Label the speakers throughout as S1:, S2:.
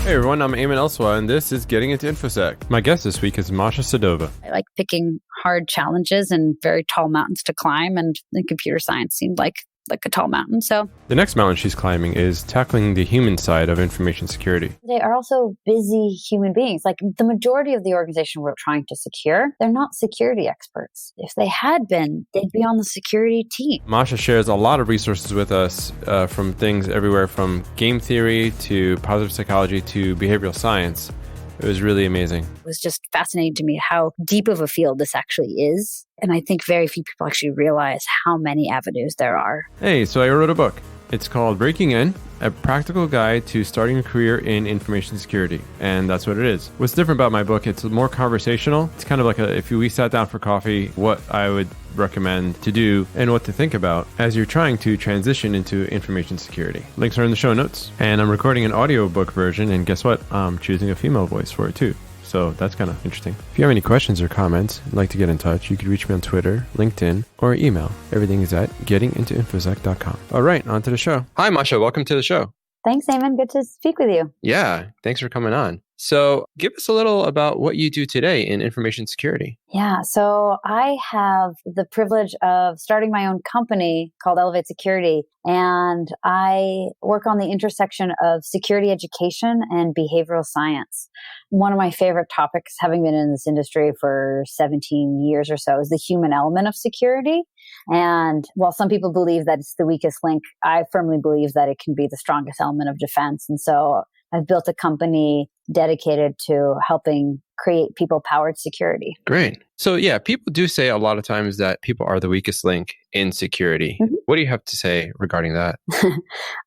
S1: Hey everyone, I'm Eamon Elswa, and this is Getting into Infosec. My guest this week is Masha Sedova.
S2: I like picking hard challenges and very tall mountains to climb, and the computer science seemed like a tall mountain. So
S1: The next mountain she's climbing is tackling the human side of information security.
S2: they are also busy human beings. Like the majority of the organization we're trying to secure, they're not security experts. If they had been, they'd be on the security team.
S1: Masha shares a lot of resources with us from things everywhere from game theory to positive psychology to behavioral science. It was really amazing.
S2: It was just fascinating to me how deep of a field this actually is. And I think very few people actually realize how many avenues there are.
S1: Hey, so I wrote a book. It's called Breaking In, a practical guide to starting a career in information security. And that's what it is. What's different about my book, it's more conversational. It's kind of like if we sat down for coffee, what I would recommend to do and what to think about as you're trying to transition into information security. Links are in the show notes. And I'm recording an audiobook version, and guess what? I'm choosing a female voice for it too. So that's kind of interesting. If you have any questions or comments, like to get in touch, you can reach me on Twitter, LinkedIn, or email. Everything is at gettingintoinfosec.com. All right, on to the show. Hi, Masha. Welcome to the show.
S2: Thanks, Eamon. Good to speak with you.
S1: Yeah, thanks for coming on. So give us a little about what you do today in information security.
S2: Yeah, so I have the privilege of starting my own company called Elevate Security, and I work on the intersection of security education and behavioral science. One of my favorite topics, having been in this industry for 17 years or so, is the human element of security. And while some people believe that it's the weakest link, I firmly believe that it can be the strongest element of defense. And so I've built a company dedicated to helping create people-powered security.
S1: Great. So yeah, people do say a lot of times that people are the weakest link in security. Mm-hmm. What do you have to say regarding that?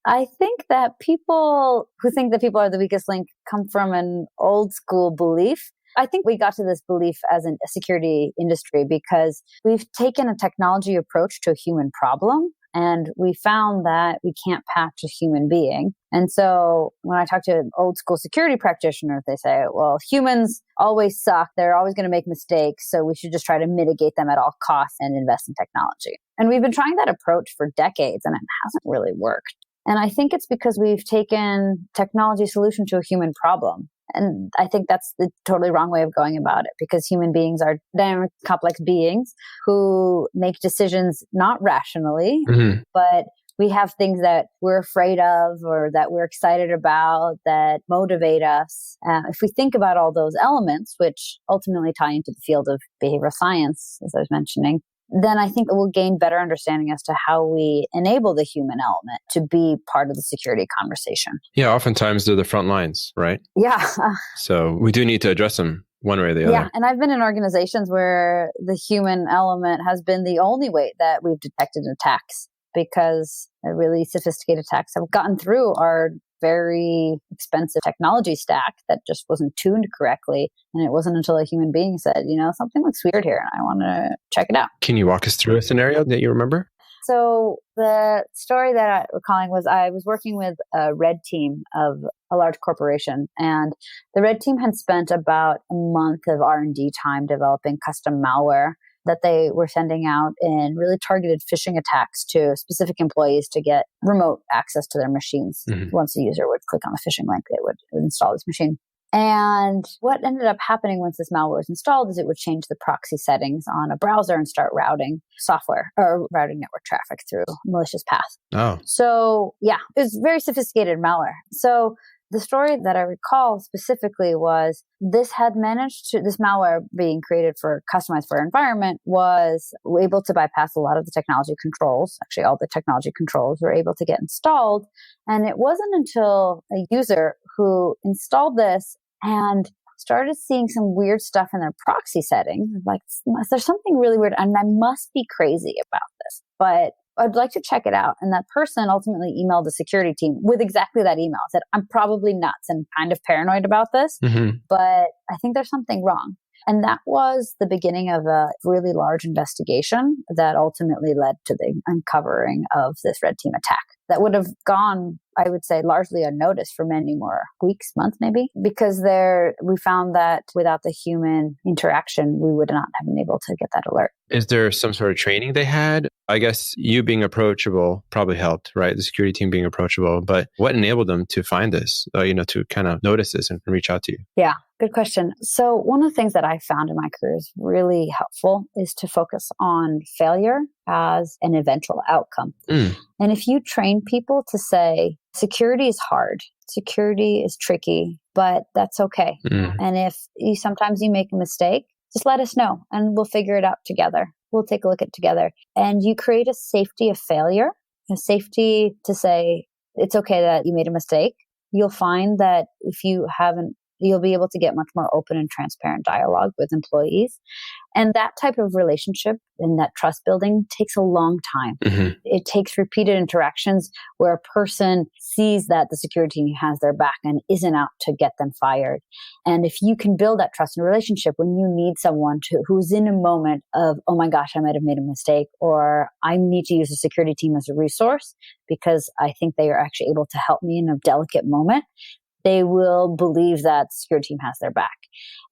S2: I think that people who think that people are the weakest link come from an old school belief. I think we got to this belief as a security industry because we've taken a technology approach to a human problem. And we found that we can't patch a human being. And so when I talk to old school security practitioners, they say, well, humans always suck. They're always going to make mistakes. So we should just try to mitigate them at all costs and invest in technology. And we've been trying that approach for decades, and it hasn't really worked. And I think it's because we've taken technology solution to a human problem. And I think that's the totally wrong way of going about it, because human beings are dynamic, complex beings who make decisions not rationally, but we have things that we're afraid of or that we're excited about that motivate us. If we think about all those elements, which ultimately tie into the field of behavioral science, as I was mentioning, then I think we'll gain better understanding as to how we enable the human element to be part of the security conversation.
S1: Yeah, oftentimes they're the front lines, right?
S2: Yeah.
S1: So we do need to address them one way or the other.
S2: Yeah, and I've been in organizations where the human element has been the only way that we've detected attacks, because really sophisticated attacks have gotten through our very expensive technology stack that just wasn't tuned correctly. And it wasn't until a human being said, something looks weird here and I want to check it out.
S1: Can you walk us through a scenario that you remember?
S2: So the story that I'm recalling was I was working with a red team of a large corporation, and the red team had spent about a month of R&D time developing custom malware that they were sending out in really targeted phishing attacks to specific employees to get remote access to their machines. Mm-hmm. Once a user would click on the phishing link, it would install this machine. And what ended up happening once this malware was installed is it would change the proxy settings on a browser and start routing software or routing network traffic through a malicious path.
S1: Oh.
S2: So yeah, it was very sophisticated malware. So the story that I recall specifically was this malware being created customized for our environment was able to bypass a lot of the technology controls. Actually, all the technology controls were able to get installed. And it wasn't until a user who installed this and started seeing some weird stuff in their proxy settings, like, there's something really weird and I must be crazy about this, but I'd like to check it out. And that person ultimately emailed the security team with exactly that email. Said, I'm probably nuts and kind of paranoid about this, but I think there's something wrong. And that was the beginning of a really large investigation that ultimately led to the uncovering of this red team attack that would have gone I would say, largely unnoticed for many more weeks, months, maybe, because we found that without the human interaction, we would not have been able to get that alert.
S1: Is there some sort of training they had? I guess you being approachable probably helped, right? The security team being approachable, but what enabled them to find this, to kind of notice this and reach out to you?
S2: Yeah, good question. So one of the things that I found in my career is really helpful is to focus on failure as an eventual outcome. And if you train people to say, security is hard, security is tricky, but that's okay. And if sometimes you make a mistake, just let us know and we'll figure it out together. We'll take a look at it together. And you create a safety of failure, a safety to say, it's okay that you made a mistake. You'll find that if you haven't, you'll be able to get much more open and transparent dialogue with employees. And that type of relationship and that trust building takes a long time. It takes repeated interactions where a person sees that the security team has their back and isn't out to get them fired. And if you can build that trust and relationship when you need someone who's in a moment of, oh my gosh, I might have made a mistake, or I need to use the security team as a resource because I think they are actually able to help me in a delicate moment, they will believe that the security team has their back.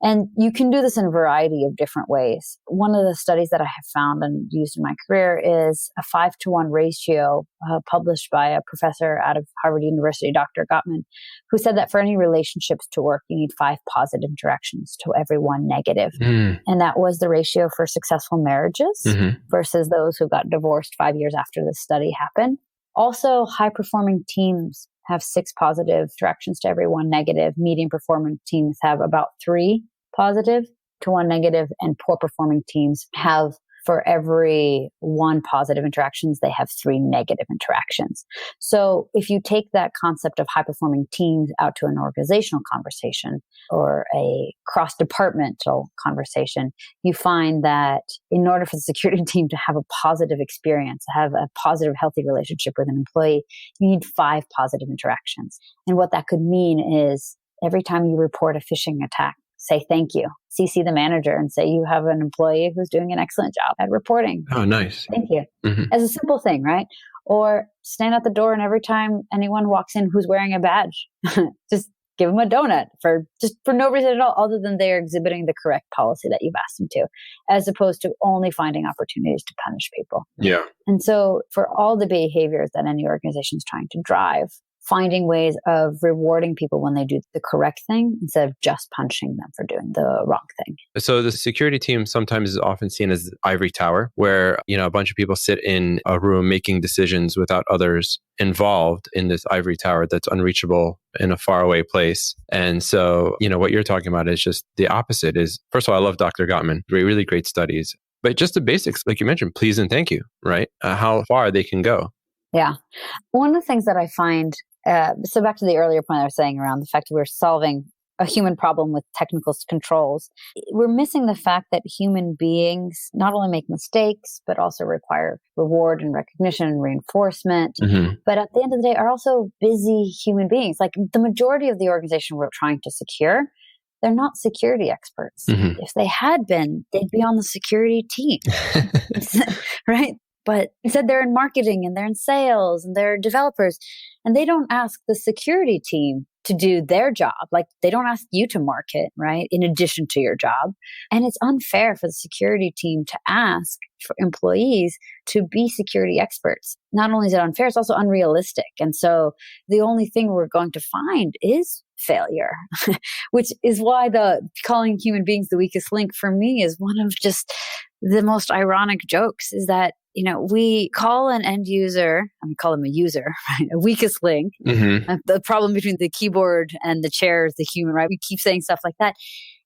S2: And you can do this in a variety of different ways. One of the studies that I have found and used in my career is a 5-to-1 ratio published by a professor out of Harvard University, Dr. Gottman, who said that for any relationships to work, you need 5 positive interactions to every 1 negative. And that was the ratio for successful marriages versus those who got divorced 5 years after this study happened. Also, high-performing teams have 6 positive interactions to every 1 negative. Medium performing teams have about 3 positive to 1 negative, and poor performing teams have, for every 1 positive interactions, they have 3 negative interactions. So if you take that concept of high performing teams out to an organizational conversation or a cross-departmental conversation, you find that in order for the security team to have a positive experience, have a positive, healthy relationship with an employee, you need 5 positive interactions. And what that could mean is every time you report a phishing attack, say thank you. CC the manager and say you have an employee who's doing an excellent job at reporting.
S1: Oh, nice.
S2: Thank you. As a simple thing, right? Or stand at the door and every time anyone walks in who's wearing a badge, just give them a donut for no reason at all, other than they're exhibiting the correct policy that you've asked them to, as opposed to only finding opportunities to punish people.
S1: Yeah.
S2: And so for all the behaviors that any organization is trying to drive, finding ways of rewarding people when they do the correct thing instead of just punishing them for doing the wrong thing.
S1: So the security team sometimes is often seen as the ivory tower, where, a bunch of people sit in a room making decisions without others involved in this ivory tower that's unreachable in a faraway place. And so, what you're talking about is just the opposite. Is, first of all, I love Dr. Gottman, really great studies, but just the basics, like you mentioned, please and thank you, right? How far they can go.
S2: Yeah. One of the things that I find, so back to the earlier point I was saying around the fact that we're solving a human problem with technical controls, we're missing the fact that human beings not only make mistakes, but also require reward and recognition and reinforcement. But at the end of the day, are also busy human beings. Like the majority of the organization we're trying to secure, they're not security experts. If they had been, they'd be on the security team, right? But instead they're in marketing and they're in sales and they're developers, and they don't ask the security team to do their job. Like they don't ask you to market, right? In addition to your job. And it's unfair for the security team to ask for employees to be security experts. Not only is it unfair, it's also unrealistic. And so the only thing we're going to find is failure, which is why the calling human beings the weakest link for me is one of just the most ironic jokes, is that we call an end user, call them a user, right? A weakest link. The problem between the keyboard and the chair is the human, right? We keep saying stuff like that.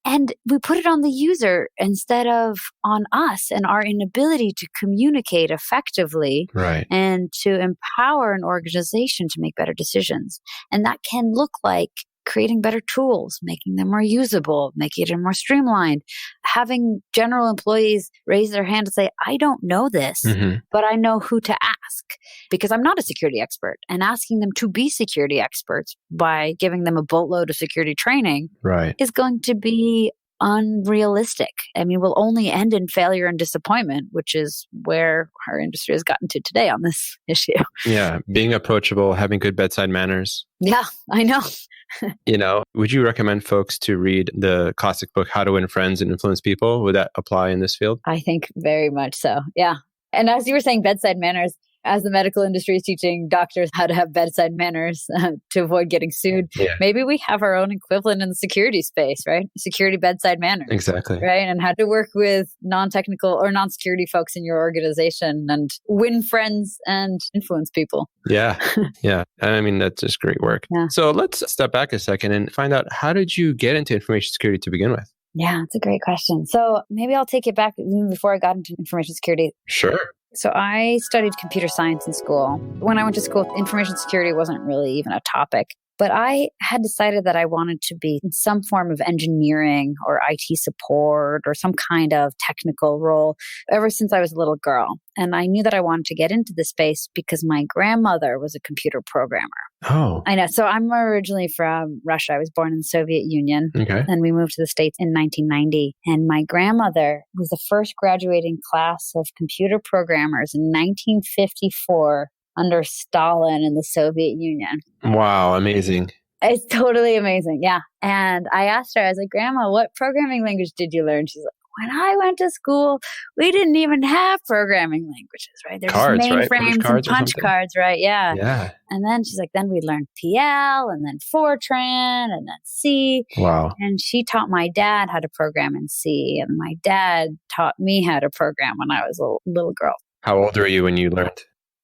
S2: And we put it on the user instead of on us and our inability to communicate effectively,
S1: right,
S2: and to empower an organization to make better decisions. And that can look like creating better tools, making them more usable, making it more streamlined, having general employees raise their hand and say, I don't know this, but I know who to ask because I'm not a security expert, and asking them to be security experts by giving them a boatload of security training
S1: right,
S2: is going to be unrealistic. I mean, will only end in failure and disappointment, which is where our industry has gotten to today on this issue.
S1: Yeah. Being approachable, having good bedside manners.
S2: Yeah, I know.
S1: Would you recommend folks to read the classic book, How to Win Friends and Influence People? Would that apply in this field?
S2: I think very much so. Yeah. And as you were saying, bedside manners, as the medical industry is teaching doctors how to have bedside manners to avoid getting sued, maybe we have our own equivalent in the security space, right? Security bedside manners.
S1: Exactly.
S2: Right. And how to work with non-technical or non-security folks in your organization and win friends and influence people.
S1: Yeah. Yeah. I mean, that's just great work.
S2: Yeah.
S1: So let's step back a second and find out, how did you get into information security to begin with?
S2: Yeah, it's a great question. So maybe I'll take it back even before I got into information security.
S1: Sure.
S2: So I studied computer science in school. When I went to school, information security wasn't really even a topic. But I had decided that I wanted to be in some form of engineering or IT support or some kind of technical role ever since I was a little girl. And I knew that I wanted to get into this space because my grandmother was a computer programmer.
S1: Oh.
S2: I know. So I'm originally from Russia. I was born in the Soviet Union.
S1: Okay.
S2: And we moved to the States in 1990. And my grandmother was the first graduating class of computer programmers in 1954 under Stalin in the Soviet Union.
S1: Wow, amazing.
S2: It's totally amazing. Yeah. And I asked her, I was like, Grandma, what programming language did you learn? She's like, when I went to school, we didn't even have programming languages, right? There's
S1: cards,
S2: mainframes
S1: right?
S2: and punch cards, right? Yeah.
S1: Yeah.
S2: And then she's like, then we learned PL and then Fortran and then C.
S1: Wow.
S2: And she taught my dad how to program in C. And my dad taught me how to program when I was a little girl.
S1: How old were you when you learned?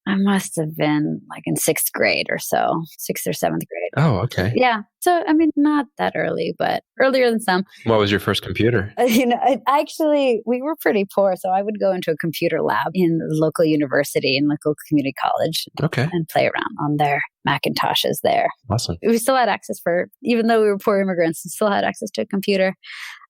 S2: I must have been like in 6th grade or so, 6th or 7th grade.
S1: Oh, okay.
S2: Yeah. So, I mean, not that early, but earlier than some.
S1: What was your first computer?
S2: Actually, we were pretty poor. So I would go into a computer lab in the local university and local community college.
S1: Okay.
S2: And play around on their Macintoshes there.
S1: Awesome.
S2: We still had access even though we were poor immigrants, we still had access to a computer.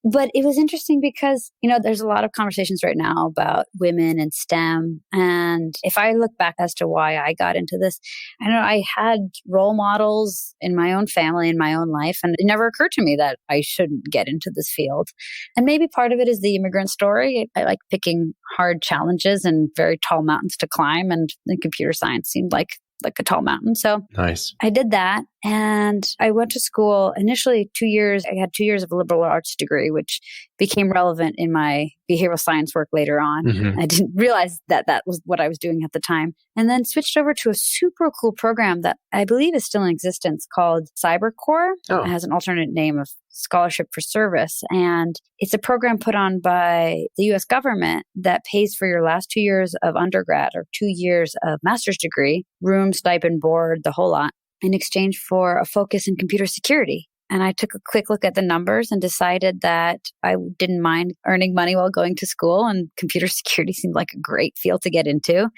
S2: But it was interesting because, there's a lot of conversations right now about women and STEM. And if I look back as to why I got into this, I know I had role models in my own family, in my own life, and it never occurred to me that I shouldn't get into this field. And maybe part of it is the immigrant story. I like picking hard challenges and very tall mountains to climb. And the computer science seemed like a tall mountain. So
S1: nice.
S2: I did that. And I went to school initially 2 years. I had 2 years of a liberal arts degree, which became relevant in my behavioral science work later on.
S1: Mm-hmm.
S2: I didn't realize that was what I was doing at the time. And then switched over to a super cool program that I believe is still in existence called CyberCore.
S1: Oh.
S2: It has an alternate name of Scholarship for Service. And it's a program put on by the US government that pays for your last 2 years of undergrad or 2 years of master's degree, room, stipend, board, the whole lot, in exchange for a focus in computer security. And I took a quick look at the numbers and decided that I didn't mind earning money while going to school, and computer security seemed like a great field to get into.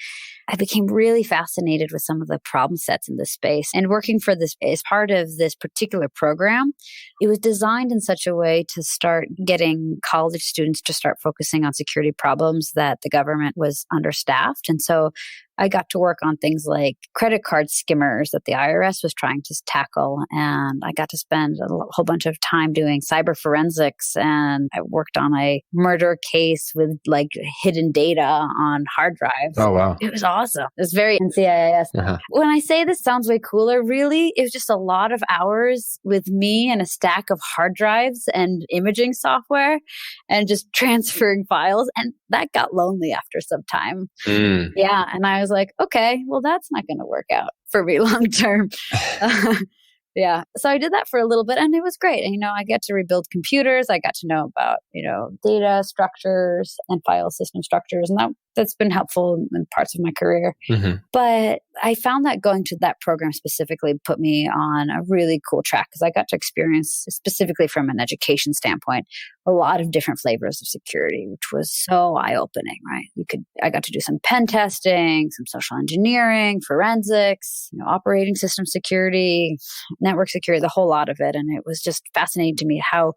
S2: I became really fascinated with some of the problem sets in this space, and working for this as part of this particular program, it was designed in such a way to start getting college students to start focusing on security problems that the government was understaffed. And so I got to work on things like credit card skimmers that the IRS was trying to tackle. And I got to spend a whole bunch of time doing cyber forensics. And I worked on a murder case with like hidden data on hard drives.
S1: Oh, wow.
S2: It was awesome. It was very NCIS.
S1: Uh-huh.
S2: When I say this sounds way cooler, really, it was just a lot of hours with me and a stack of hard drives and imaging software and just transferring files. And that got lonely after some time.
S1: Mm.
S2: Yeah. And I was like, okay, well, that's not going to work out for me long term. Yeah. So I did that for a little bit and it was great. And, I get to rebuild computers. I got to know about, data structures and file system structures. And that's been helpful in parts of my career.
S1: Mm-hmm.
S2: But I found that going to that program specifically put me on a really cool track because I got to experience, specifically from an education standpoint, a lot of different flavors of security, which was so eye-opening, right? I got to do some pen testing, some social engineering, forensics, operating system security, network security, the whole lot of it. And it was just fascinating to me how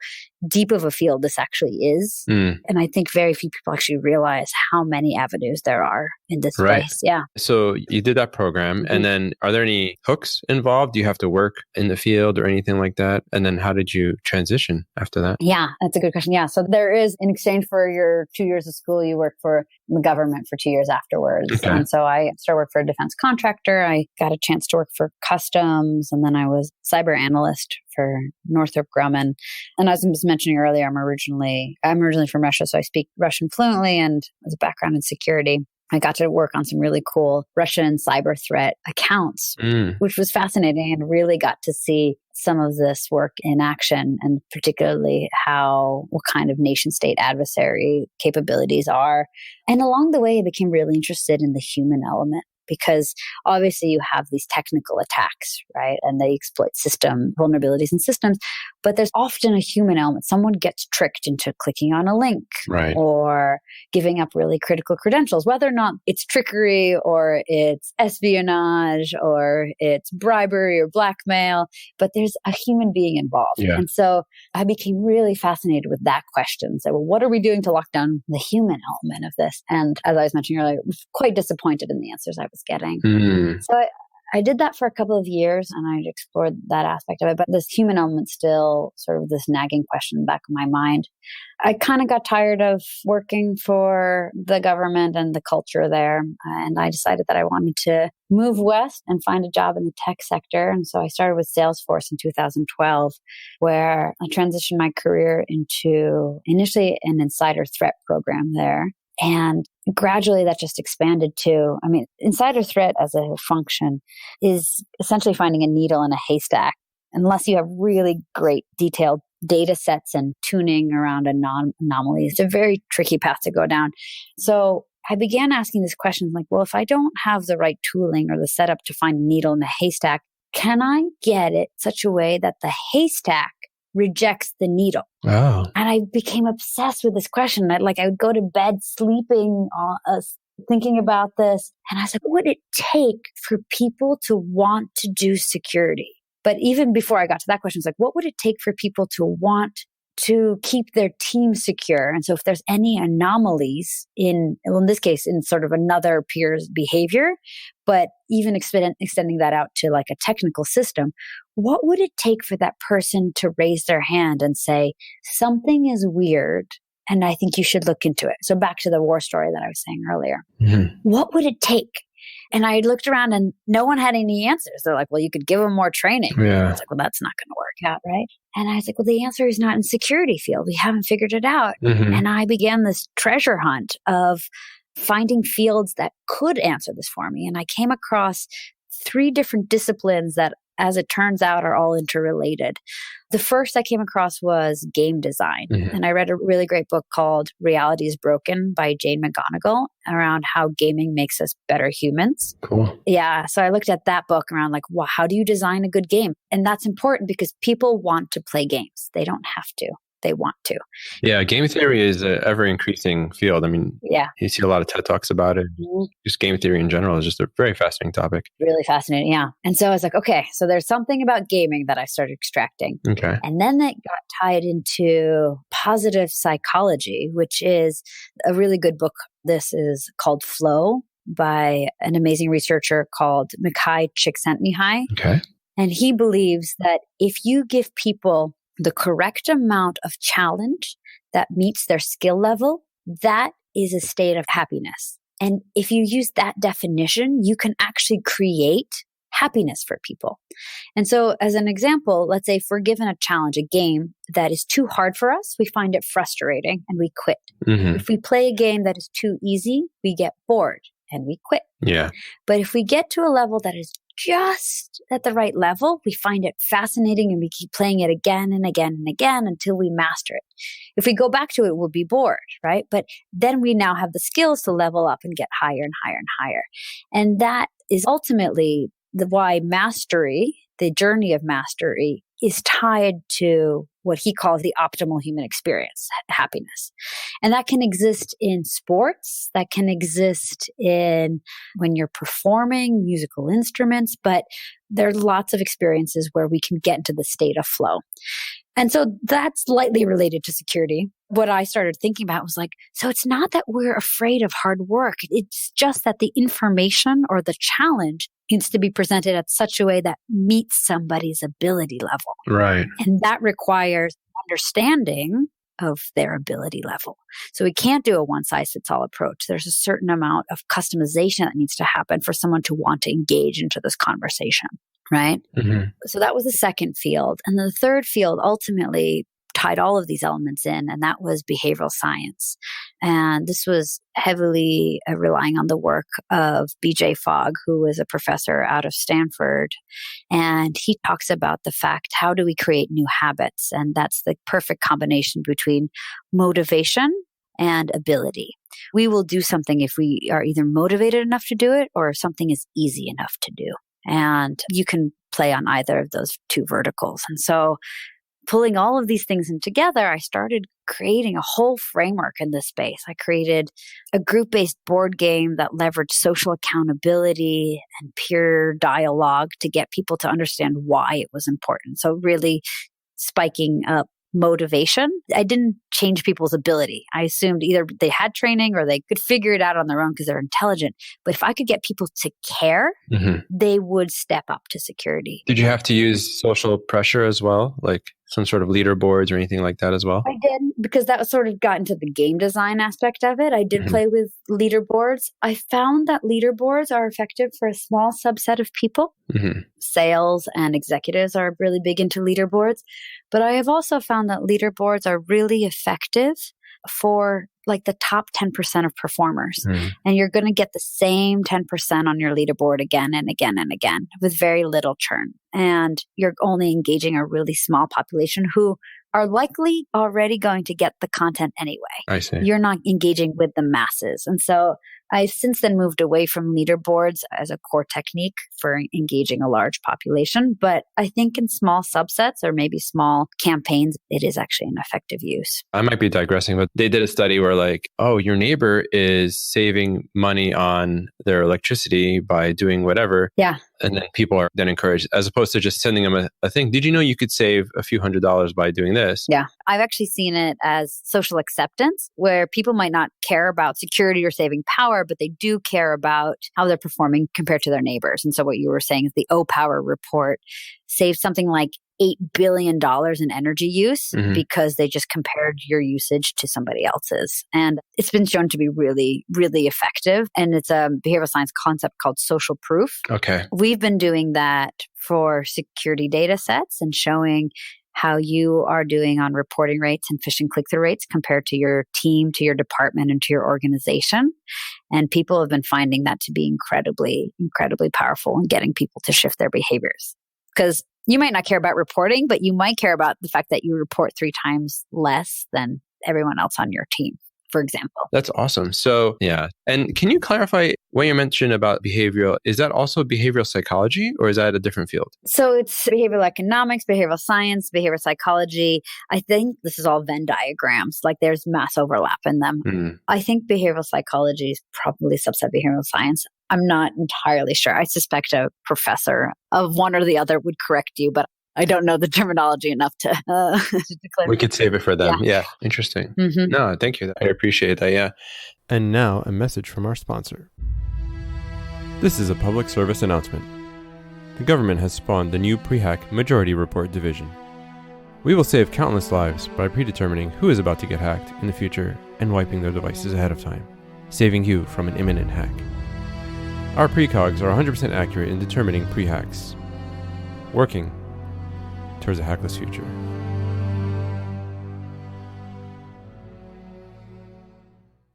S2: deep of a field this actually is. Mm. And I think very few people actually realize how many avenues there are in this
S1: Right.
S2: space. Yeah.
S1: So you did that program, and then are there any hooks involved? Do you have to work in the field or anything like that? And then how did you transition after that?
S2: Yeah, that's a good question. Yeah. So there is, in exchange for your 2 years of school, you work for the government for 2 years afterwards.
S1: Okay.
S2: And so I started work for a defense contractor. I got a chance to work for customs, and then I was cyber analyst for Northrop Grumman. And as I was mentioning earlier, I'm originally from Russia, so I speak Russian fluently and has a background in security. I got to work on some really cool Russian cyber threat accounts, which was fascinating, and really got to see some of this work in action, and particularly what kind of nation state adversary capabilities are. And along the way, I became really interested in the human element, because obviously you have these technical attacks, right? And they exploit system vulnerabilities in systems, but there's often a human element. Someone gets tricked into clicking on a link,
S1: right,
S2: or giving up really critical credentials, whether or not it's trickery or it's espionage or it's bribery or blackmail, but there's a human being involved.
S1: Yeah.
S2: And so I became really fascinated with that question. So, well, what are we doing to lock down the human element of this? And as I was mentioning earlier, I was quite disappointed in the answers I was getting. So I did that for a couple of years, and I explored that aspect of it. But this human element still sort of this nagging question in the back of my mind. I kind of got tired of working for the government and the culture there. And I decided that I wanted to move west and find a job in the tech sector. And so I started with Salesforce in 2012, where I transitioned my career into initially an insider threat program there. And gradually that just expanded to, insider threat as a function is essentially finding a needle in a haystack, unless you have really great detailed data sets and tuning around anomalies. It's a very tricky path to go down. So I began asking these questions like, well, if I don't have the right tooling or the setup to find a needle in a haystack, can I get it such a way that the haystack rejects the needle?
S1: Wow.
S2: And I became obsessed with this question. I would go to bed sleeping, thinking about this. And I was like, what would it take for people to want to do security? But even before I got to that question, it's like, what would it take for people to want to keep their team secure? And so if there's any anomalies in this case, in sort of another peer's behavior, but even extending that out to like a technical system, what would it take for that person to raise their hand and say, something is weird and I think you should look into it? So back to the war story that I was saying earlier. What would it take? And I looked around and no one had any answers. They're like, well, you could give them more training.
S1: Yeah.
S2: I was like, well, that's not going to work out, right? And I was like, well, the answer is not in security field. We haven't figured it out. And I began this treasure hunt of finding fields that could answer this for me. And I came across 3 different disciplines that, as it turns out, are all interrelated. The first I came across was game design. And I read a really great book called Reality is Broken by Jane McGonigal around how gaming makes us better humans.
S1: Cool.
S2: Yeah. So I looked at that book around like, wow, how do you design a good game? And that's important because people want to play games. They don't have to. They want to.
S1: Yeah, game theory is an ever increasing field. You see a lot of TED Talks about it. Just game theory in general is just a very fascinating topic.
S2: Really fascinating, yeah. And so I was like, okay, so there's something about gaming that I started extracting.
S1: Okay.
S2: And then that got tied into positive psychology, which is a really good book. This is called Flow by an amazing researcher called Mikhail Csikszentmihalyi.
S1: Okay.
S2: And he believes that if you give people the correct amount of challenge that meets their skill level, that is a state of happiness. And if you use that definition, you can actually create happiness for people. And so as an example, let's say if we're given a challenge, a game that is too hard for us, we find it frustrating and we quit. If we play a game that is too easy, we get bored and we quit.
S1: Yeah.
S2: But if we get to a level that is just at the right level, we find it fascinating and we keep playing it again and again and again until we master it. If we go back to it, we'll be bored, right? But then we now have the skills to level up and get higher and higher and higher. And that is ultimately why mastery, the journey of mastery, is tied to what he calls the optimal human experience, happiness. And that can exist in sports, that can exist in when you're performing musical instruments, but there are lots of experiences where we can get into the state of flow. And so that's lightly related to security. What I started thinking about was like, so it's not that we're afraid of hard work. It's just that the information or the challenge needs to be presented at such a way that meets somebody's ability level.
S1: Right.
S2: And that requires understanding of their ability level. So we can't do a one-size-fits-all approach. There's a certain amount of customization that needs to happen for someone to want to engage into this conversation, right?
S1: Mm-hmm.
S2: So that was the second field. And the third field ultimately tied all of these elements in, and that was behavioral science. And this was heavily relying on the work of BJ Fogg, who was a professor out of Stanford. And he talks about the fact, how do we create new habits? And that's the perfect combination between motivation and ability. We will do something if we are either motivated enough to do it or if something is easy enough to do. And you can play on either of those two verticals. And so pulling all of these things in together, I started creating a whole framework in this space. I created a group-based board game that leveraged social accountability and peer dialogue to get people to understand why it was important. So really spiking up motivation. I didn't change people's ability. I assumed either they had training or they could figure it out on their own because they're intelligent. But if I could get people to care, they would step up to security.
S1: Did you have to use social pressure as well? Like some sort of leaderboards or anything like that as well?
S2: I did, because that was sort of got into the game design aspect of it. I did play with leaderboards. I found that leaderboards are effective for a small subset of people. Sales and executives are really big into leaderboards. But I have also found that leaderboards are really effective for like the top 10% of performers. And you're going to get the same 10% on your leaderboard again and again and again with very little churn. And you're only engaging a really small population who are likely already going to get the content anyway.
S1: I see.
S2: You're not engaging with the masses. And so I've since then moved away from leaderboards as a core technique for engaging a large population. But I think in small subsets or maybe small campaigns, it is actually an effective use.
S1: I might be digressing, but they did a study where like, oh, your neighbor is saving money on their electricity by doing whatever.
S2: Yeah.
S1: And then people are then encouraged, as opposed to just sending them a thing. Did you know you could save a few $100s by doing this?
S2: Yeah. I've actually seen it as social acceptance, where people might not care about security or saving power, but they do care about how they're performing compared to their neighbors. And so what you were saying is the O-Power report saved something like $8 billion in energy use because they just compared your usage to somebody else's. And it's been shown to be really, really effective. And it's a behavioral science concept called social proof.
S1: Okay.
S2: We've been doing that for security data sets and showing how you are doing on reporting rates and phishing click-through rates compared to your team, to your department, and to your organization. And people have been finding that to be incredibly, incredibly powerful in getting people to shift their behaviors. Because you might not care about reporting, but you might care about the fact that you report 3 times less than everyone else on your team, for example.
S1: That's awesome. So, yeah. And can you clarify when you mentioned about behavioral, is that also behavioral psychology or is that a different field?
S2: So it's behavioral economics, behavioral science, behavioral psychology. I think this is all Venn diagrams. Like there's mass overlap in them. I think behavioral psychology is probably subset behavioral science. I'm not entirely sure. I suspect a professor of one or the other would correct you, but I don't know the terminology enough to declare.
S1: We could save it for them. Yeah. Interesting. No, thank you. I appreciate that. Yeah. And now a message from our sponsor. This is a public service announcement. The government has spawned the new Pre-Hack Majority Report Division. We will save countless lives by predetermining who is about to get hacked in the future and wiping their devices ahead of time, saving you from an imminent hack. Our precogs are 100% accurate in determining pre-hacks, working towards a hackless future.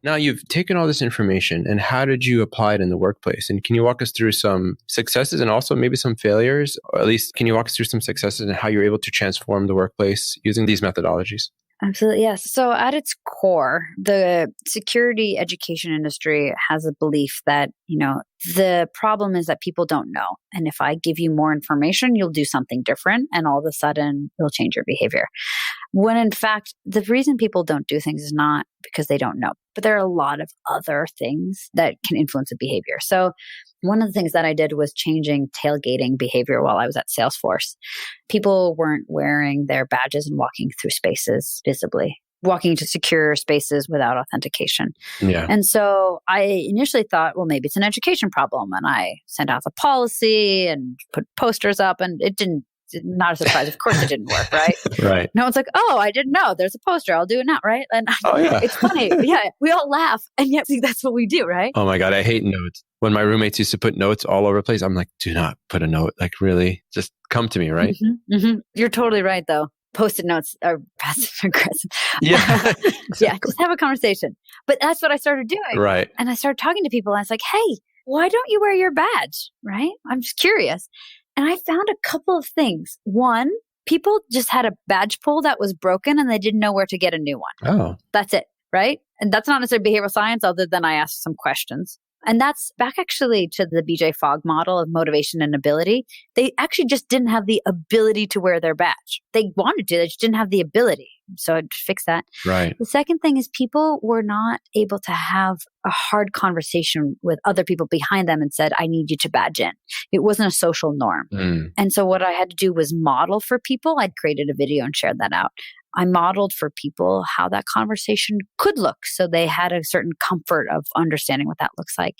S1: Now you've taken all this information, and how did you apply it in the workplace? And can you walk us through some successes and also maybe some failures? Or at least, can you walk us through some successes and how you're able to transform the workplace using these methodologies?
S2: Absolutely, yes. So at its core, the security education industry has a belief that, the problem is that people don't know. And if I give you more information, you'll do something different. And all of a sudden, you'll change your behavior. When in fact, the reason people don't do things is not because they don't know, but there are a lot of other things that can influence the behavior. So one of the things that I did was changing tailgating behavior while I was at Salesforce. People weren't wearing their badges and walking through spaces visibly, walking into secure spaces without authentication.
S1: Yeah.
S2: And so I initially thought, well, maybe it's an education problem. And I sent out the policy and put posters up, and it didn't. Not a surprise. Of course it didn't work, right?
S1: Right.
S2: No one's like, oh, I didn't know. There's a poster. I'll do it now, right? And
S1: Oh, yeah.
S2: it's funny. Yeah. We all laugh. And yet that's what we do, right?
S1: Oh my God. I hate notes. When my roommates used to put notes all over the place, I'm like, do not put a note. Like, really, just come to me, right?
S2: Mm-hmm, mm-hmm. You're totally right, though. Post-it notes are passive aggressive.
S1: Yeah.
S2: Yeah. Just have a conversation. But that's what I started doing.
S1: Right.
S2: And I started talking to people. And I was like, hey, why don't you wear your badge? Right? I'm just curious. And I found a couple of things. One, people just had a badge pull that was broken and they didn't know where to get a new one.
S1: Oh.
S2: That's it, right? And that's not necessarily behavioral science, other than I asked some questions. And that's back actually to the BJ Fogg model of motivation and ability. They actually just didn't have the ability to wear their badge. They wanted to, they just didn't have the ability. So I'd fix that.
S1: Right.
S2: The second thing is people were not able to have a hard conversation with other people behind them and said, I need you to badge in. It wasn't a social norm. And so what I had to do was model for people. I'd created a video and shared that out. I modeled for people how that conversation could look. So they had a certain comfort of understanding what that looks like.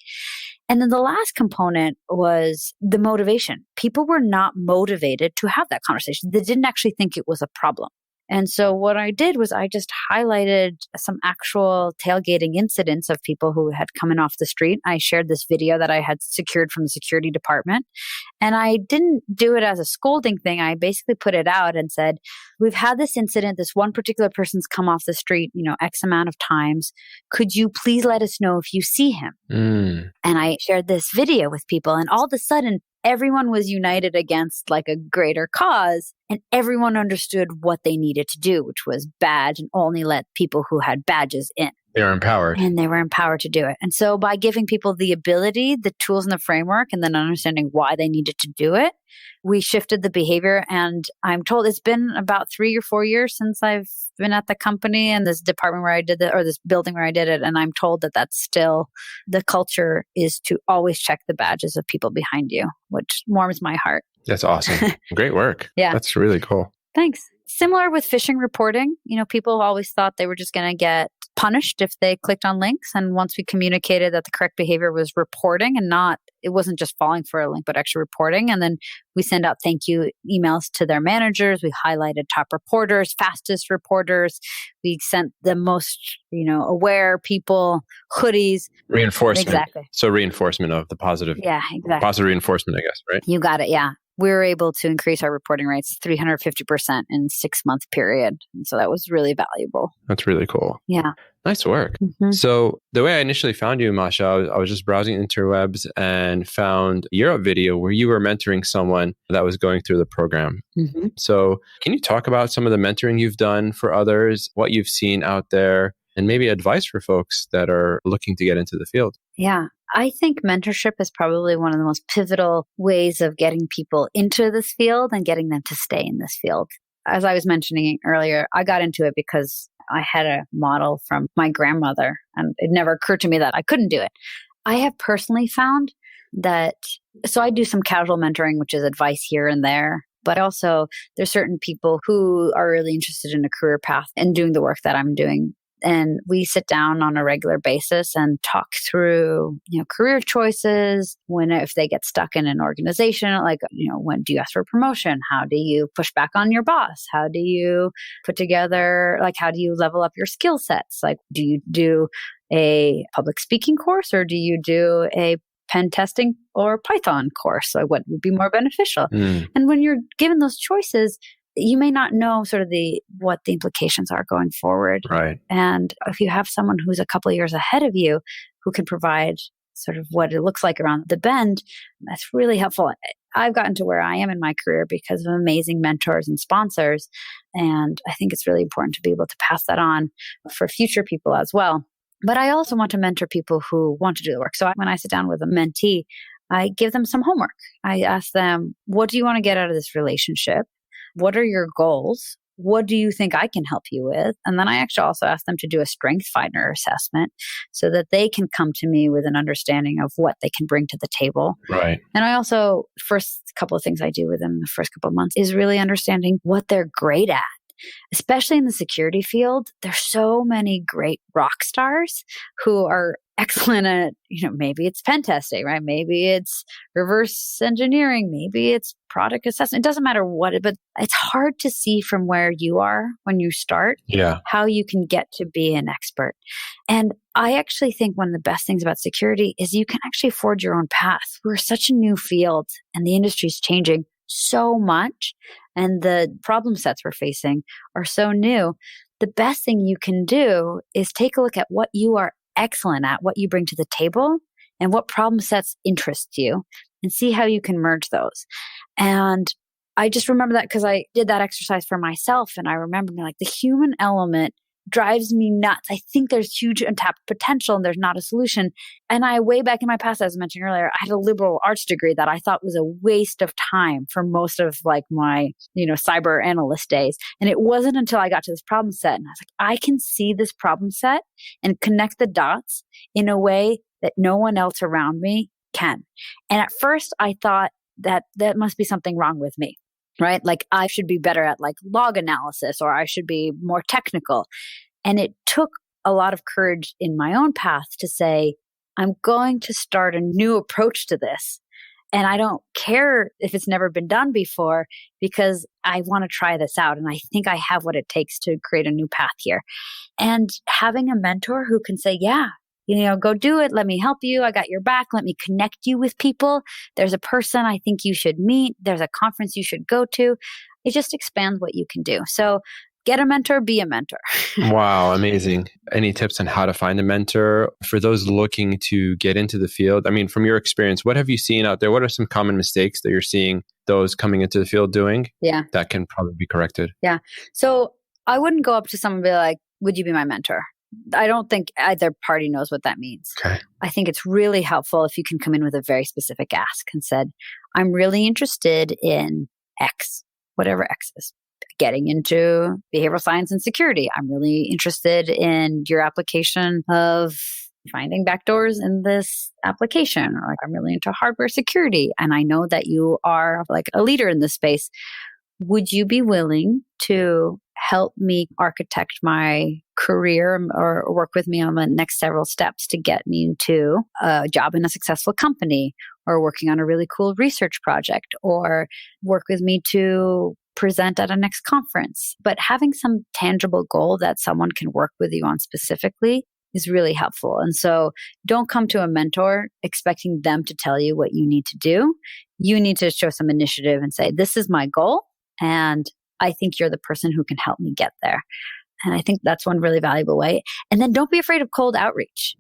S2: And then the last component was the motivation. People were not motivated to have that conversation. They didn't actually think it was a problem. And so what I did was I just highlighted some actual tailgating incidents of people who had come in off the street. I shared this video that I had secured from the security department. And I didn't do it as a scolding thing. I basically put it out and said, we've had this incident. This one particular person's come off the street, X amount of times. Could you please let us know if you see him? And I shared this video with people. And all of a sudden, everyone was united against like a greater cause, and everyone understood what they needed to do, which was badge and only let people who had badges in.
S1: They were empowered.
S2: And they were empowered to do it. And so by giving people the ability, the tools and the framework, and then understanding why they needed to do it, we shifted the behavior. And I'm told it's been about 3 or 4 years since I've been at the company and this department where I did it, or this building where I did it. And I'm told that that's still the culture is to always check the badges of people behind you, which warms my heart.
S1: That's awesome. Great work.
S2: Yeah.
S1: That's really cool.
S2: Thanks. Similar with phishing reporting, people always thought they were just going to get punished if they clicked on links. And once we communicated that the correct behavior was reporting and it wasn't just falling for a link, but actually reporting. And then we send out thank you emails to their managers. We highlighted top reporters, fastest reporters. We sent the most, aware people, hoodies.
S1: Reinforcement.
S2: Exactly.
S1: So reinforcement of the positive.
S2: Yeah, exactly.
S1: Positive reinforcement, I guess, right?
S2: You got it. Yeah. We were able to increase our reporting rates 350% in 6-month period. And so that was really valuable.
S1: That's really cool.
S2: Yeah.
S1: Nice work.
S2: Mm-hmm.
S1: So the way I initially found you, Masha, I was just browsing interwebs and found a Europe video where you were mentoring someone that was going through the program.
S2: Mm-hmm.
S1: So can you talk about some of the mentoring you've done for others, what you've seen out there, and maybe advice for folks that are looking to get into the field?
S2: Yeah. I think mentorship is probably one of the most pivotal ways of getting people into this field and getting them to stay in this field. As I was mentioning earlier, I got into it because I had a model from my grandmother, and it never occurred to me that I couldn't do it. I have personally found that, so I do some casual mentoring, which is advice here and there, but also there's certain people who are really interested in a career path and doing the work that I'm doing. And we sit down on a regular basis and talk through, career choices. If they get stuck in an organization, like, when do you ask for a promotion? How do you push back on your boss? How do you put together, how do you level up your skill sets? Like, do you do a public speaking course, or do you do a pen testing or Python course? Like, what would be more beneficial? And when you're given those choices, you may not know sort of what the implications are going forward.
S1: Right.
S2: And if you have someone who's a couple of years ahead of you who can provide sort of what it looks like around the bend, that's really helpful. I've gotten to where I am in my career because of amazing mentors and sponsors. And I think it's really important to be able to pass that on for future people as well. But I also want to mentor people who want to do the work. So when I sit down with a mentee, I give them some homework. I ask them, what do you want to get out of this relationship? What are your goals? what do you think I can help you with? And then I actually also ask them to do a strength finder assessment so that they can come to me with an understanding of what they can bring to the table.
S1: Right.
S2: And I also, first couple of things I do with them the first couple of months is really understanding what they're great at. Especially in the security field, there's so many great rock stars who are excellent at, maybe it's pen testing, right? Maybe it's reverse engineering. Maybe it's product assessment. It doesn't matter what, but it's hard to see from where you are when you start, how you can get to be an expert. And I actually think one of the best things about security is you can actually forge your own path. We're such a new field and the industry's changing so much. And the problem sets we're facing are so new. The best thing you can do is take a look at what you are excellent at, what you bring to the table, and what problem sets interest you, and see how you can merge those. And I just remember that because I did that exercise for myself. And I remember being like, the human element drives me nuts. I think there's huge untapped potential and there's not a solution. And I, way back in my past, as I mentioned earlier, I had a liberal arts degree that I thought was a waste of time for most of like my, cyber analyst days. And it wasn't until I got to this problem set and I was like, I can see this problem set and connect the dots in a way that no one else around me can. And at first I thought that must be something wrong with me. Right? Like I should be better at like log analysis, or I should be more technical. And it took a lot of courage in my own path to say, I'm going to start a new approach to this. And I don't care if it's never been done before because I want to try this out. And I think I have what it takes to create a new path here. And having a mentor who can say, yeah, go do it. Let me help you. I got your back. Let me connect you with people. There's a person I think you should meet. There's a conference you should go to. It just expands what you can do. So get a mentor, be a mentor.
S1: Wow, amazing. Any tips on how to find a mentor for those looking to get into the field? I mean, from your experience, what have you seen out there? What are some common mistakes that you're seeing those coming into the field doing that can probably be corrected?
S2: Yeah. So I wouldn't go up to someone and be like, would you be my mentor? I don't think either party knows what that means.
S1: Okay.
S2: I think it's really helpful if you can come in with a very specific ask and said, I'm really interested in X, whatever X is. Getting into behavioral science and security. I'm really interested in your application of finding backdoors in this application. Or like, I'm really into hardware security. And I know that you are like a leader in this space. Would you be willing to help me architect my career or work with me on the next several steps to get me into a job in a successful company, or working on a really cool research project, or work with me to present at a next conference? But having some tangible goal that someone can work with you on specifically is really helpful. And so don't come to a mentor expecting them to tell you what you need to do. You need to show some initiative and say, this is my goal, and I think you're the person who can help me get there. And I think that's one really valuable way. And then don't be afraid of cold outreach.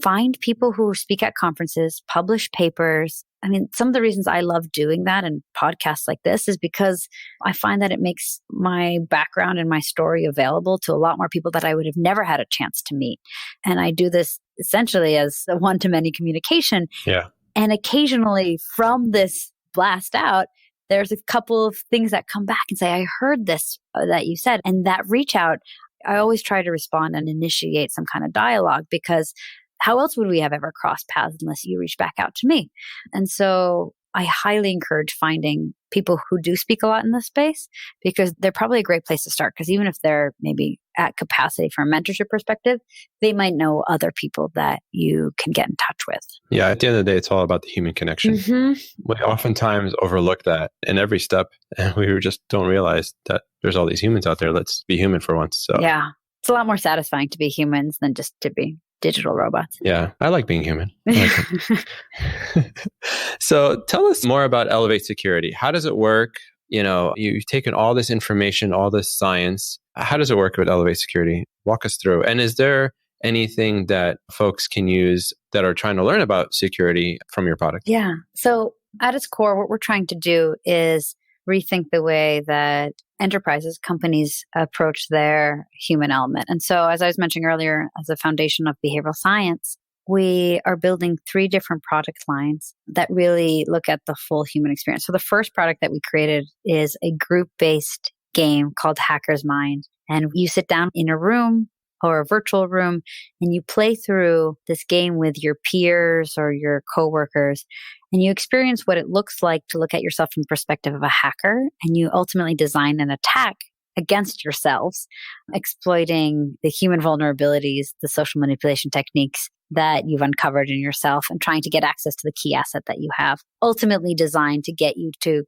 S2: Find people who speak at conferences, publish papers. I mean, some of the reasons I love doing that and podcasts like this is because I find that it makes my background and my story available to a lot more people that I would have never had a chance to meet. And I do this essentially as a one-to-many communication.
S1: Yeah.
S2: And occasionally from this blast out, there's a couple of things that come back and say, I heard this that you said. And that reach out, I always try to respond and initiate some kind of dialogue, because how else would we have ever crossed paths unless you reach back out to me? And so I highly encourage finding people who do speak a lot in this space, because they're probably a great place to start. Because even if they're maybe at capacity from a mentorship perspective, they might know other people that you can get in touch with.
S1: Yeah, at the end of the day, it's all about the human connection. We oftentimes overlook that in every step, and we just don't realize that there's all these humans out there. Let's be human for once. So
S2: yeah, it's a lot more satisfying to be humans than just to be digital robots.
S1: Yeah, I like being human. So tell us more about Elevate Security. How does it work? You've taken all this information, all this science. How does it work with Elevate Security? Walk us through. And is there anything that folks can use that are trying to learn about security from your product?
S2: Yeah. So at its core, what we're trying to do is rethink the way that enterprises, companies approach their human element. And so, as I was mentioning earlier, as a foundation of behavioral science, we are building 3 different product lines that really look at the full human experience. So the first product that we created is a group-based game called Hacker's Mind. And you sit down in a room or a virtual room and you play through this game with your peers or your coworkers. And you experience what it looks like to look at yourself from the perspective of a hacker. And you ultimately design an attack against yourselves, exploiting the human vulnerabilities, the social manipulation techniques that you've uncovered in yourself and trying to get access to the key asset that you have, ultimately designed to get you to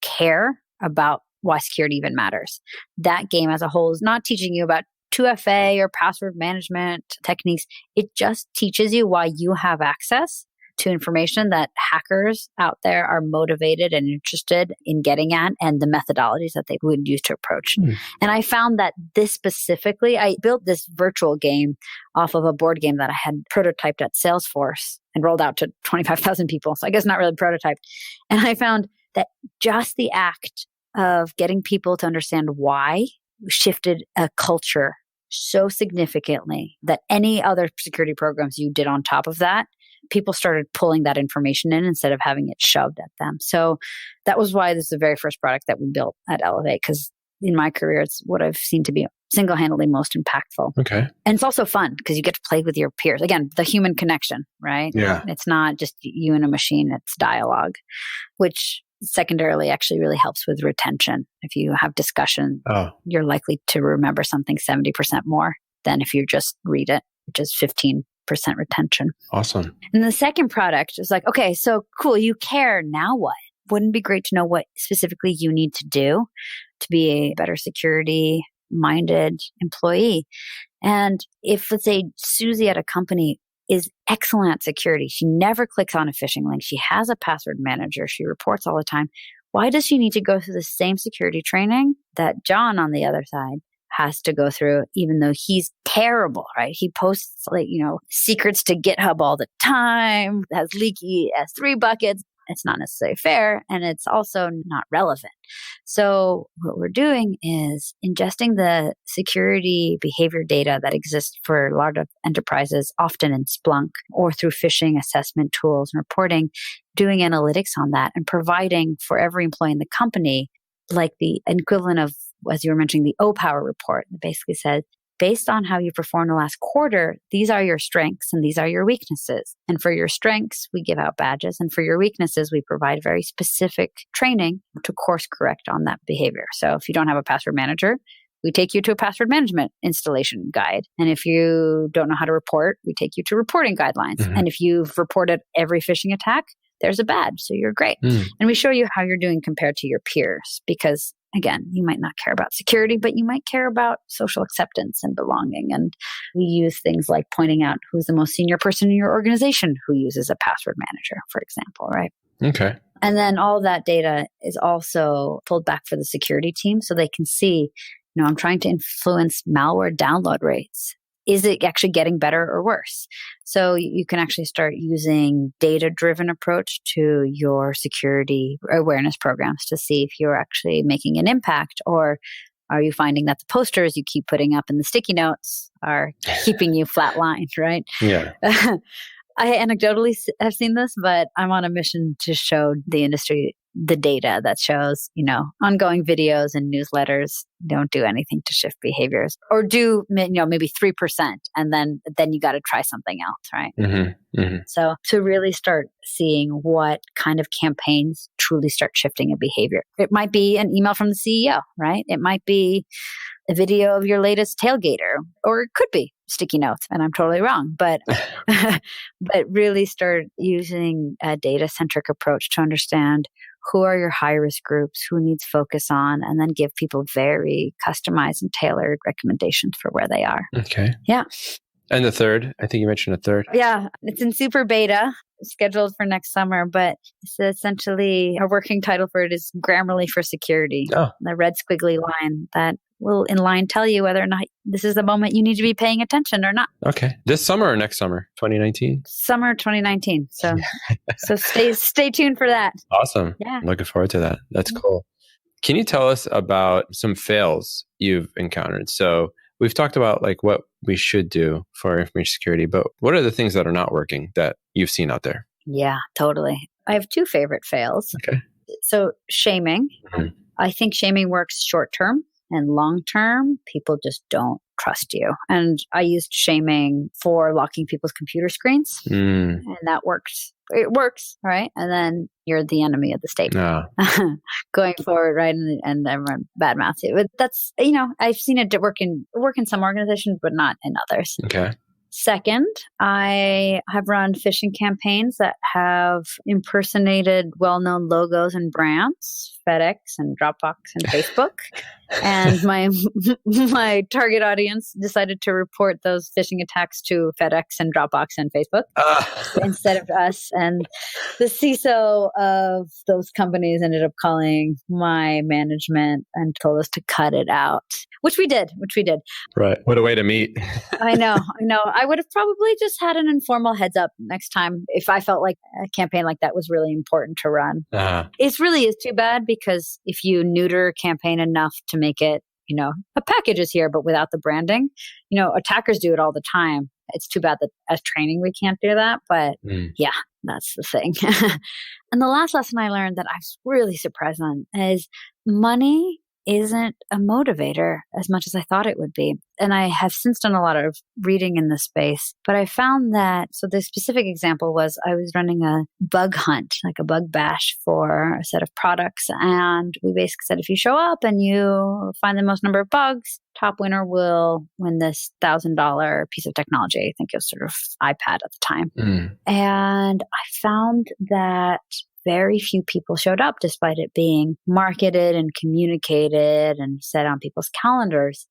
S2: care about why security even matters. That game as a whole is not teaching you about 2FA or password management techniques. It just teaches you why you have access to information that hackers out there are motivated and interested in getting at and the methodologies that they would use to approach. And I found that this specifically, I built this virtual game off of a board game that I had prototyped at Salesforce and rolled out to 25,000 people. So I guess not really prototyped. And I found that just the act of getting people to understand why shifted a culture so significantly that any other security programs you did on top of that, people started pulling that information in instead of having it shoved at them. So that was why this is the very first product that we built at Elevate, because in my career, it's what I've seen to be single-handedly most impactful.
S1: Okay.
S2: And it's also fun because you get to play with your peers. Again, the human connection, right?
S1: Yeah.
S2: It's not just you and a machine, it's dialogue, which secondarily actually really helps with retention. If you have discussion, you're likely to remember something 70% more than if you just read it, which is 15% retention.
S1: Awesome.
S2: And the second product is like, okay, so cool, you care, now what? Wouldn't it be great to know what specifically you need to do to be a better security-minded employee? And if, let's say, Susie at a company is excellent at security, she never clicks on a phishing link, she has a password manager, she reports all the time, why does she need to go through the same security training that John on the other side has to go through, even though he's terrible, right? He posts secrets to GitHub all the time, has leaky S3 buckets. It's not necessarily fair, and it's also not relevant. So what we're doing is ingesting the security behavior data that exists for large enterprises, often in Splunk or through phishing assessment tools and reporting, doing analytics on that and providing for every employee in the company, like the equivalent of, as you were mentioning, the O-Power report that basically said, based on how you performed the last quarter, these are your strengths and these are your weaknesses. And for your strengths, we give out badges. And for your weaknesses, we provide very specific training to course correct on that behavior. So if you don't have a password manager, we take you to a password management installation guide. And if you don't know how to report, we take you to reporting guidelines. And if you've reported every phishing attack, there's a badge. So you're great. And we show you how you're doing compared to your peers, because again, you might not care about security, but you might care about social acceptance and belonging. And we use things like pointing out who's the most senior person in your organization who uses a password manager, for example, right?
S1: Okay.
S2: And then all that data is also pulled back for the security team so they can see, I'm trying to influence malware download rates. Is it actually getting better or worse? So you can actually start using data-driven approach to your security awareness programs to see if you're actually making an impact, or are you finding that the posters you keep putting up in the sticky notes are keeping you flatlined, right?
S1: Yeah.
S2: I anecdotally have seen this, but I'm on a mission to show the industry the data that shows, ongoing videos and newsletters don't do anything to shift behaviors, or do, maybe 3%. And then you got to try something else, right? So to really start seeing what kind of campaigns truly start shifting a behavior. It might be an email from the CEO, right? It might be a video of your latest tailgater, or it could be sticky notes, and I'm totally wrong, but really start using a data-centric approach to understand who are your high-risk groups, who needs focus on, and then give people very customized and tailored recommendations for where they are.
S1: Okay.
S2: Yeah.
S1: And the third, I think you mentioned a third.
S2: Yeah, it's in super beta, scheduled for next summer, but it's essentially, our working title for it is Grammarly for Security.
S1: Oh.
S2: The red squiggly line that will in line tell you whether or not this is the moment you need to be paying attention or not.
S1: Okay. This summer or next summer? 2019?
S2: Summer 2019. So stay tuned for that.
S1: Awesome.
S2: Yeah.
S1: I'm looking forward to that. That's cool. Can you tell us about some fails you've encountered? So we've talked about like what we should do for information security, but what are the things that are not working that you've seen out there?
S2: Yeah, totally. I have two favorite fails.
S1: Okay.
S2: So shaming. I think shaming works short term. And long term, people just don't trust you. And I used shaming for locking people's computer screens, and that works. It works, right? And then you're the enemy of the state going forward, right? And everyone badmouths you. But that's, I've seen it work in some organizations, but not in others.
S1: Okay.
S2: Second, I have run phishing campaigns that have impersonated well-known logos and brands, FedEx and Dropbox and Facebook. And my target audience decided to report those phishing attacks to FedEx and Dropbox and Facebook instead of us. And the CISO of those companies ended up calling my management and told us to cut it out, which we did.
S1: Right. What a way to meet.
S2: I know. I would have probably just had an informal heads up next time if I felt like a campaign like that was really important to run. It really is too bad, because if you neuter a campaign enough to make it, a package is here, but without the branding, attackers do it all the time. It's too bad that as training, we can't do that. But yeah, that's the thing. And the last lesson I learned that I was really surprised on is money isn't a motivator as much as I thought it would be. And I have since done a lot of reading in this space, but I found that, so the specific example was I was running a bug hunt, like a bug bash for a set of products. And we basically said, if you show up and you find the most number of bugs, top winner will win this $1,000 piece of technology. I think it was sort of iPad at the time. And I found that very few people showed up, despite it being marketed and communicated and set on people's calendars.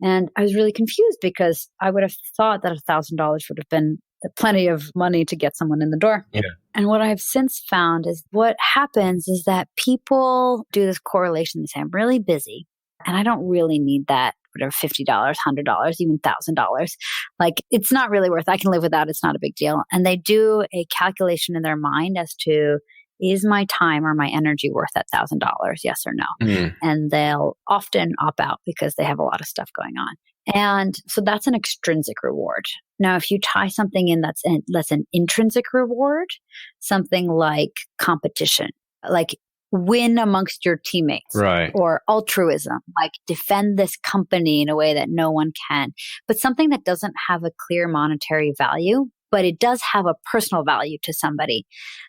S2: And I was really confused, because I would have thought that $1,000 would have been plenty of money to get someone in the door. Yeah. And what I've since found is what happens is that people do this correlation. They say, I'm really busy and I don't really need that, whatever, $50, $100, even $1,000. Like, it's not really worth it. I can live without it. It's not a big deal. And they do a calculation in their mind as to, is my time or my energy worth that $1,000? Yes or no? And they'll often opt out because they have a lot of stuff going on. And so that's an extrinsic reward. Now, if you tie something in that's an intrinsic reward, something like competition, like win amongst your teammates, right? Or altruism, like defend this company in a way that no one can, but something that doesn't have a clear monetary value, but it does have a personal value to somebody.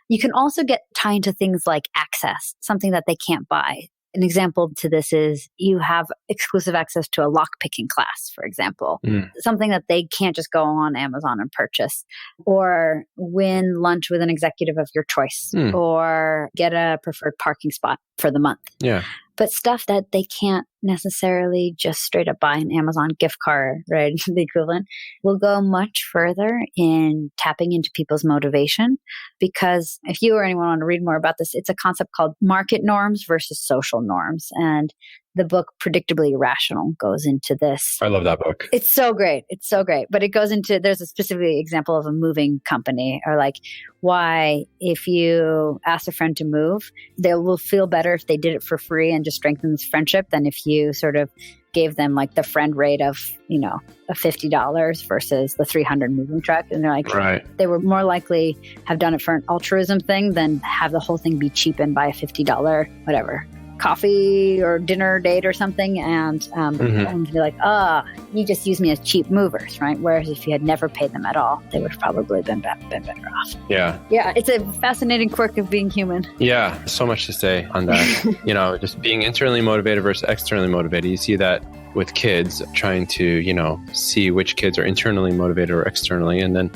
S2: You can also get tied into things like access, something that they can't buy. An example to this is you have exclusive access to a lockpicking class, for example, something that they can't just go on Amazon and purchase, or win lunch with an executive of your choice, or get a preferred parking spot for the month. Yeah. But stuff that they can't necessarily just straight up buy an Amazon gift card, right? The equivalent will go much further in tapping into people's motivation. Because if you or anyone want to read more about this, it's a concept called market norms versus social norms. And the book Predictably Irrational goes into this.
S1: I love that book.
S2: It's so great. But it goes into, there's a specific example of a moving company, or like why if you ask a friend to move, they will feel better if they did it for free and just strengthens friendship than if you sort of gave them like the friend rate of, a $50 versus the $300 moving truck. And they're like, they were more likely have done it for an altruism thing than have the whole thing be cheapened by a $50, whatever, coffee or dinner date or something, and be like, you just use me as cheap movers, right? Whereas if you had never paid them at all, they would have probably been better off. Yeah, it's a fascinating quirk of being human.
S1: Yeah, so much to say on that. Just being internally motivated versus externally motivated. You see that with kids, trying to, see which kids are internally motivated or externally. And then,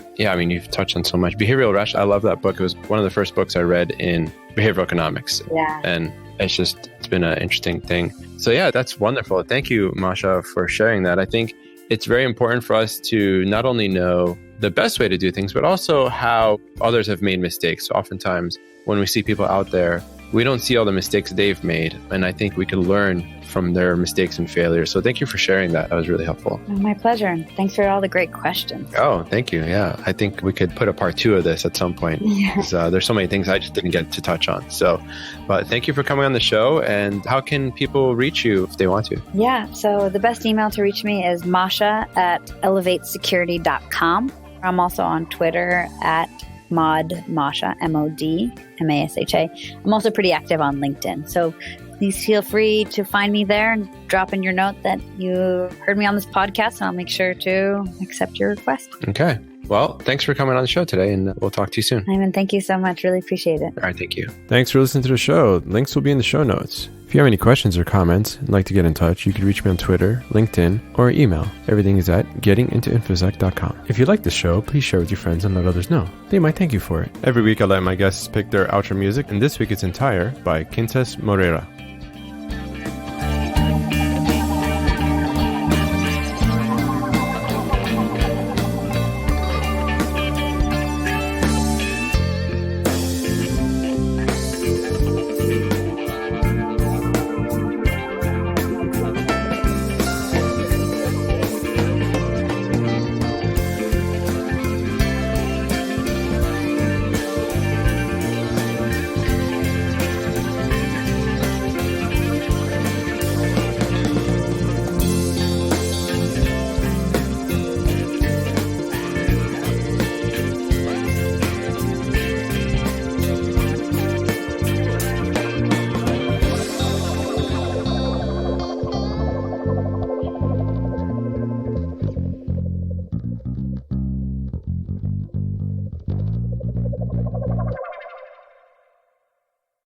S1: you've touched on so much. Behavioral Rational, I love that book. It was one of the first books I read in behavioral economics. Yeah. And it's been an interesting thing. So yeah, that's wonderful. Thank you, Masha, for sharing that. I think it's very important for us to not only know the best way to do things, but also how others have made mistakes. So oftentimes when we see people out there, we don't see all the mistakes they've made. And I think we can learn from their mistakes and failures. So thank you for sharing that. That was really helpful.
S2: My pleasure. And thanks for all the great questions.
S1: Oh, thank you. Yeah. I think we could put a part 2 of this at some point. There's so many things I just didn't get to touch on. So, but thank you for coming on the show. And how can people reach you if they want to?
S2: Yeah. So the best email to reach me is masha@elevatesecurity.com. I'm also on Twitter at Masha, MODMASHA. I'm also pretty active on LinkedIn. So please feel free to find me there and drop in your note that you heard me on this podcast, and I'll make sure to accept your request.
S3: Okay. Well, thanks for coming on the show today, and we'll talk to you soon.
S2: Ivan, thank you so much. Really appreciate it.
S3: All right. Thank you.
S1: Thanks for listening to the show. Links will be in the show notes. If you have any questions or comments and like to get in touch, you can reach me on Twitter, LinkedIn, or email. Everything is at gettingintoinfosec.com. If you like the show, please share with your friends and let others know. They might thank you for it. Every week I let my guests pick their outro music, and this week it's Entire by Quintes Moreira.